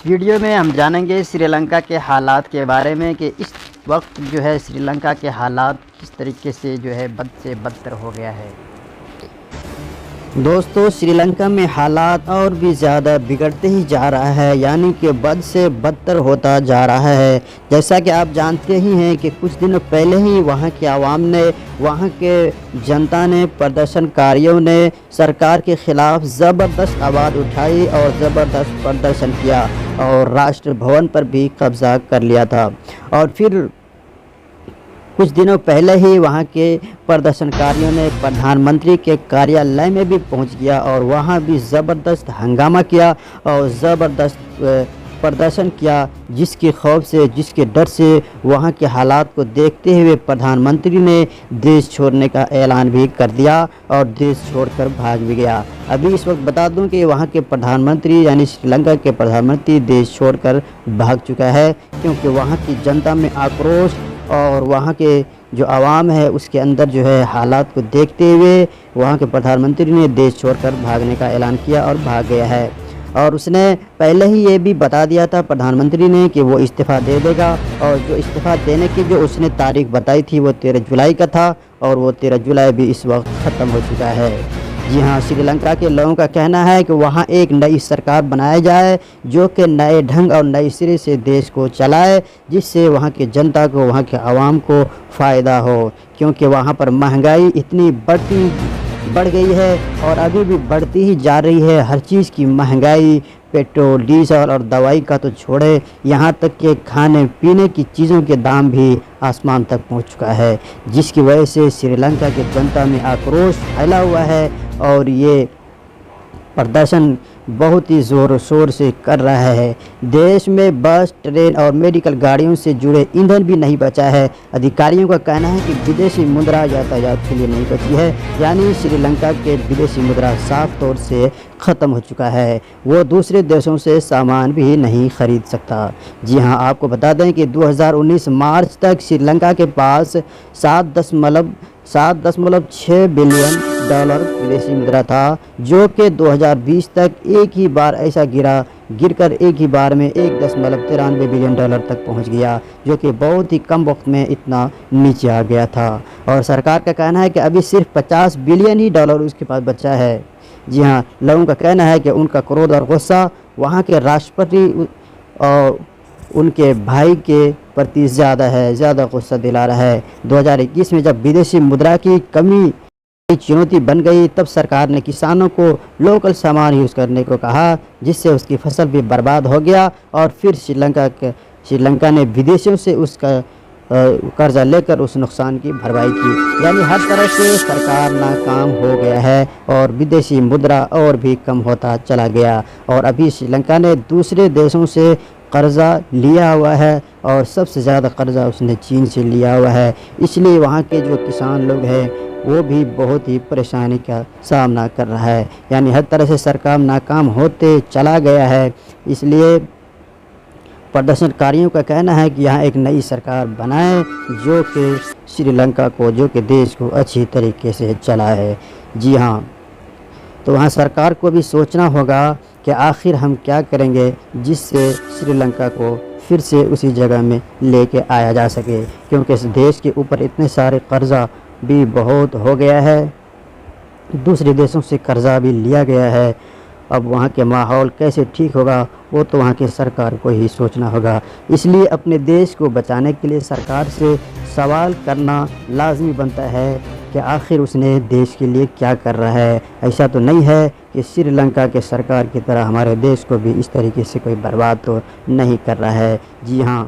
اس video میں ہم جانیں گے سری لنکا کے حالات کے بارے میں کہ اس وقت جو ہے سری لنکا کے حالات کس طریقے سے جو ہے بد سے بدتر ہو گیا ہے۔ دوستو، سری لنکا میں حالات اور بھی زیادہ بگڑتے ہی جا رہا ہے، یعنی کہ بد سے بدتر ہوتا جا رہا ہے۔ جیسا کہ آپ جانتے ہی ہیں کہ کچھ دنوں پہلے ہی وہاں کے عوام نے، وہاں کے جنتا نے، پردرشن کاریوں نے سرکار کے خلاف زبردست آواز اٹھائی اور زبردست پردرشن کیا اور راشٹر بھون پر بھی قبضہ کر لیا تھا۔ اور پھر کچھ دنوں پہلے ہی وہاں کے پردرشن کاریوں نے پردھان منتری کے کاریالے میں بھی پہنچ گیا اور وہاں بھی زبردست ہنگامہ کیا اور زبردست پردرشن کیا، جس کے خوف سے، جس کے ڈر سے وہاں کے حالات کو دیکھتے ہوئے پردھان منتری نے دیش چھوڑنے کا اعلان بھی کر دیا اور دیش چھوڑ کر بھاگ بھی گیا۔ ابھی اس وقت بتا دوں کہ وہاں کے پردھان منتری یعنی سری لنکا کے پردھان منتری دیش چھوڑ کر بھاگ چکا ہے، کیونکہ وہاں کی جنتا میں آکروش اور وہاں کے جو عوام ہے اس کے اندر جو ہے حالات کو دیکھتے ہوئے وہاں کے پردھان منتری نے دیش چھوڑ کر بھاگنے کا اعلان کیا اور بھاگ گیا ہے۔ اور اس نے پہلے ہی یہ بھی بتا دیا تھا پردھان منتری نے کہ وہ استعفیٰ دے دے گا، اور جو استعفیٰ دینے کی جو اس نے تاریخ بتائی تھی وہ 13 جولائی کا تھا، اور وہ 13 جولائی بھی اس وقت ختم ہو چکا ہے۔ جی ہاں، سری لنکا کے لوگوں کا کہنا ہے کہ وہاں ایک نئی سرکار بنایا جائے جو کہ نئے ڈھنگ اور نئے سرے سے دیش کو چلائے، جس سے وہاں کی جنتا کو، وہاں کے عوام کو فائدہ ہو، کیونکہ وہاں پر مہنگائی اتنی بڑھ گئی ہے اور ابھی بھی بڑھتی ہی جا رہی ہے۔ ہر چیز کی مہنگائی، پیٹرول، ڈیزل اور دوائی کا تو چھوڑے، یہاں تک کہ کھانے پینے کی چیزوں کے دام بھی آسمان تک پہنچ چکا ہے، جس کی وجہ سے سری لنکا کی جنتا میں آکروش پھیلا ہوا ہے اور یہ پردرشن بہت ہی زور و شور سے کر رہا ہے۔ دیش میں بس، ٹرین اور میڈیکل گاڑیوں سے جڑے ایندھن بھی نہیں بچا ہے۔ ادھیکاریوں کا کہنا ہے کہ ودیشی مدرا یاتایات کے لیے نہیں بچی ہے، یعنی سری لنکا کے ودیشی مدرا صاف طور سے ختم ہو چکا ہے، وہ دوسرے دیشوں سے سامان بھی نہیں خرید سکتا۔ جی ہاں، آپ کو بتا دیں کہ 2019 مارچ تک سری لنکا کے پاس 7.6 بلین ڈالر ودیشی مدرا تھا، جو کہ 2020 تک ایک ہی بار ایسا گر کر ایک ہی بار میں 1.93 بلین ڈالر تک پہنچ گیا، جو کہ بہت ہی کم وقت میں اتنا نیچے آ گیا تھا۔ اور سرکار کا کہنا ہے کہ ابھی صرف 50 بلین ہی ڈالر اس کے پاس بچا ہے۔ جی ہاں، لوگوں کا کہنا ہے کہ ان کا کرودھ اور غصہ وہاں کے راشٹرپتی اور ان کے بھائی کے پرتی زیادہ غصہ دلا رہا ہے۔ 2021 میں جب ودیشی مدرا کی کمی چنوتی بن گئی، تب سرکار نے کسانوں کو لوکل سامان یوز کرنے کو کہا، جس سے اس کی فصل بھی برباد ہو گیا، اور پھر سری لنکا نے ودیشوں سے اس کا قرضہ لے کر اس نقصان کی بھرپائی کی، یعنی ہر طرح سے سرکار ناکام ہو گیا ہے اور ودیشی مدرا اور بھی کم ہوتا چلا گیا۔ اور ابھی سری لنکا نے دوسرے دیشوں سے قرضہ لیا ہوا ہے اور سب سے زیادہ قرضہ اس نے چین سے لیا ہوا ہے، اس لیے وہاں کے جو کسان لوگ ہیں وہ بھی بہت ہی پریشانی کا سامنا کر رہا ہے، یعنی ہر طرح سے سرکار ناکام ہوتے چلا گیا ہے۔ اس لیے پردرشن کاریوں کا کہنا ہے کہ یہاں ایک نئی سرکار بنائے جو کہ سری لنکا کو، جو کہ دیش کو اچھی طریقے سے چلائے۔ جی ہاں، تو وہاں سرکار کو بھی سوچنا ہوگا کہ آخر ہم کیا کریں گے جس سے سری لنکا کو پھر سے اسی جگہ میں لے کے آیا جا سکے، کیونکہ اس دیش کے اوپر اتنے سارے قرضہ بھی بہت ہو گیا ہے، دوسرے دیشوں سے قرضہ بھی لیا گیا ہے۔ اب وہاں کے ماحول کیسے ٹھیک ہوگا وہ تو وہاں کی سرکار کو ہی سوچنا ہوگا۔ اس لیے اپنے دیش کو بچانے کے لیے سرکار سے سوال کرنا لازمی بنتا ہے کہ آخر اس نے دیش کے لیے کیا کر رہا ہے۔ ایسا تو نہیں ہے کہ سری لنکا کے سرکار کی طرح ہمارے دیش کو بھی اس طریقے سے کوئی برباد تو نہیں کر رہا ہے۔ جی ہاں،